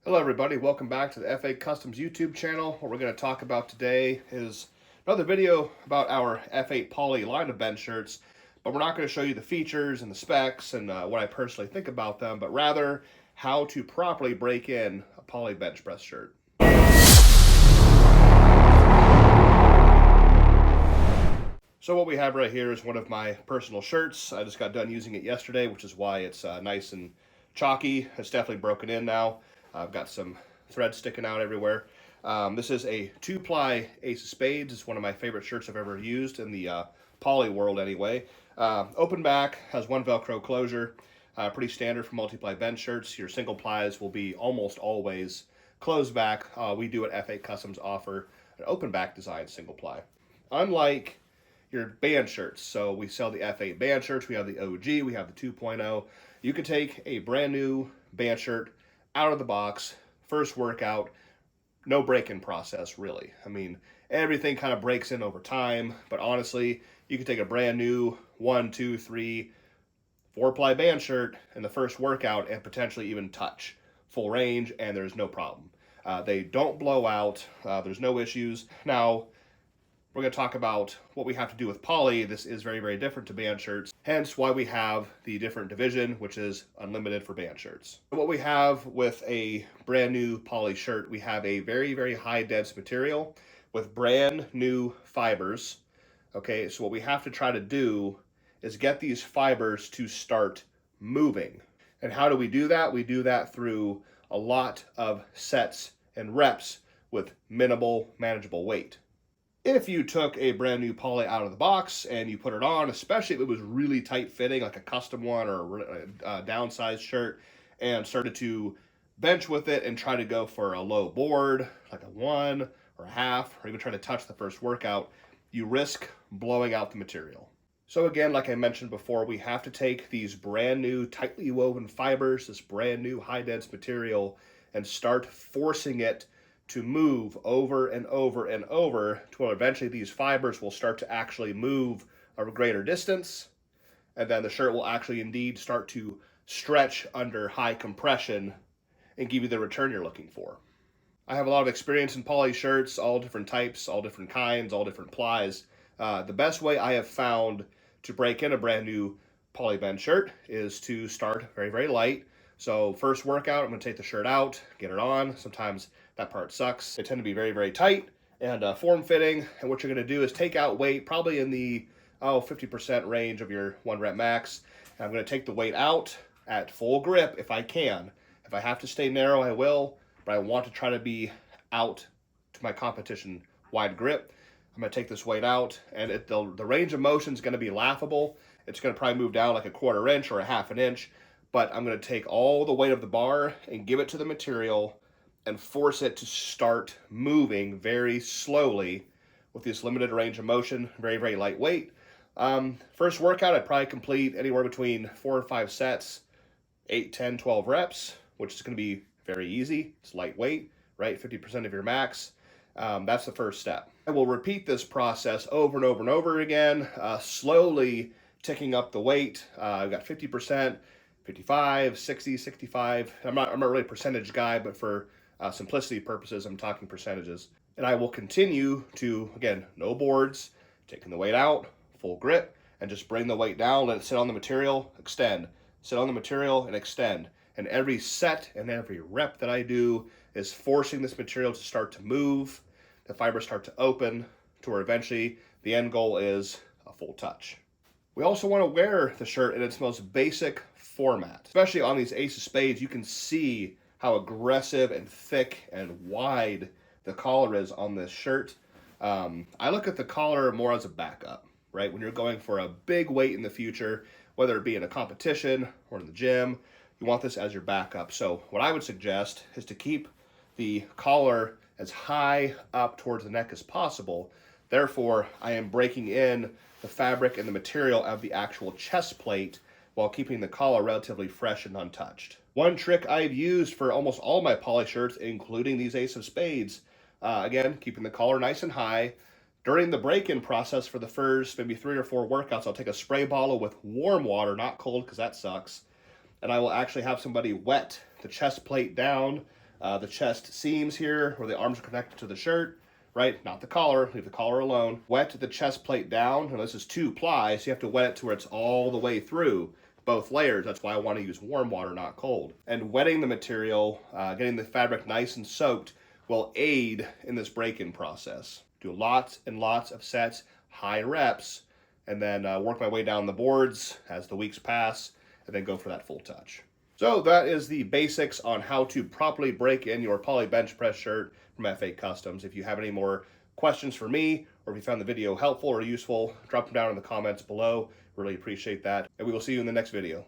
Hello everybody, welcome back to the FA Customs YouTube channel. What we're going to talk about today is another video about our F8 Poly line of bench shirts, but we're not going to show you the features and the specs and what I personally think about them, but rather how to properly break in a Poly bench press shirt. So what we have right here is one of my personal shirts. I just got done using it yesterday, which is why it's nice and chalky. It's definitely broken in now. I've got some thread sticking out everywhere. This is a 2-ply Ace of Spades. It's one of my favorite shirts I've ever used in the poly world anyway. Open back, has one Velcro closure. Pretty standard for multi-ply bench shirts. Your single plies will be almost always closed back. We do at F8 Customs offer an open back design single ply. Unlike your band shirts, so we sell the F8 band shirts, we have the OG, we have the 2.0. You can take a brand new band shirt out of the box, first workout, no break-in process really. I mean, everything kind of breaks in over time, but honestly, you can take a brand new 1, 2, 3, 4-ply band shirt in the first workout and potentially even touch full range, and there's no problem. They don't blow out, there's no issues. Now, we're going to talk about what we have to do with poly. This is very, very different to band shirts, hence why we have the different division, which is unlimited for band shirts. What we have with a brand new poly shirt, we have a very, very high dense material with brand new fibers. Okay, so what we have to try to do is get these fibers to start moving. And how do we do that? We do that through a lot of sets and reps with minimal manageable weight. If you took a brand new poly out of the box and you put it on, especially if it was really tight fitting, like a custom one or a downsized shirt, and started to bench with it and try to go for a low board, like a 1 or a half, or even try to touch the first workout, you risk blowing out the material. So again, like I mentioned before, we have to take these brand new tightly woven fibers, this brand new high dense material, and start forcing it to move over and over and over to where eventually these fibers will start to actually move a greater distance, and then the shirt will actually indeed start to stretch under high compression and give you the return you're looking for. I have a lot of experience in poly shirts, all different types, all different kinds, all different plies. The best way I have found to break in a brand new poly bench shirt is to start very, very light. So first workout, I'm going to take the shirt out, get it on. Sometimes that part sucks. They tend to be very, very tight and form-fitting. And what you're going to do is take out weight, probably in the 50% range of your 1 rep max. And I'm going to take the weight out at full grip if I can. If I have to stay narrow, I will. But I want to try to be out to my competition wide grip. I'm going to take this weight out, and the range of motion is going to be laughable. It's going to probably move down like a 1/4 inch or a 1/2 inch. But I'm going to take all the weight of the bar and give it to the material and force it to start moving very slowly with this limited range of motion, very, very lightweight. First workout, I'd probably complete anywhere between 4 or 5 sets, 8, 10, 12 reps, which is going to be very easy. It's lightweight, right? 50% of your max. That's the first step. I will repeat this process over and over and over again, slowly ticking up the weight. I've got 50%, 55, 60, 65. I'm not really a percentage guy, but for simplicity purposes, I'm talking percentages. And I will continue to, again, no boards, taking the weight out, full grip, and just bring the weight down, let it sit on the material, extend, sit on the material, and extend. And every set and every rep that I do is forcing this material to start to move, the fibers start to open, to where eventually the end goal is a full touch. We also want to wear the shirt in its most basic format. Especially on these Ace of Spades, you can see how aggressive and thick and wide the collar is on this shirt. I look at the collar more as a backup, right? When you're going for a big weight in the future, whether it be in a competition or in the gym, you want this as your backup. So what I would suggest is to keep the collar as high up towards the neck as possible. Therefore, I am breaking in the fabric and the material of the actual chest plate while keeping the collar relatively fresh and untouched. One trick I've used for almost all my poly shirts, including these Ace of Spades, again, keeping the collar nice and high. During the break-in process for the first maybe 3 or 4 workouts, I'll take a spray bottle with warm water, not cold because that sucks, and I will actually have somebody wet the chest plate down the chest seams here where the arms are connected to the shirt, right? Not the collar, leave the collar alone. Wet the chest plate down, and this is 2 ply, so you have to wet it to where it's all the way through both layers. That's why I want to use warm water, not cold. And wetting the material, getting the fabric nice and soaked, will aid in this break-in process. Do lots and lots of sets, high reps, and then work my way down the boards as the weeks pass, and then go for that full touch. So that is the basics on how to properly break in your poly bench press shirt from F8 Customs. If you have any more questions for me, or if you found the video helpful or useful, drop them down in the comments below. Really appreciate that. And we will see you in the next video.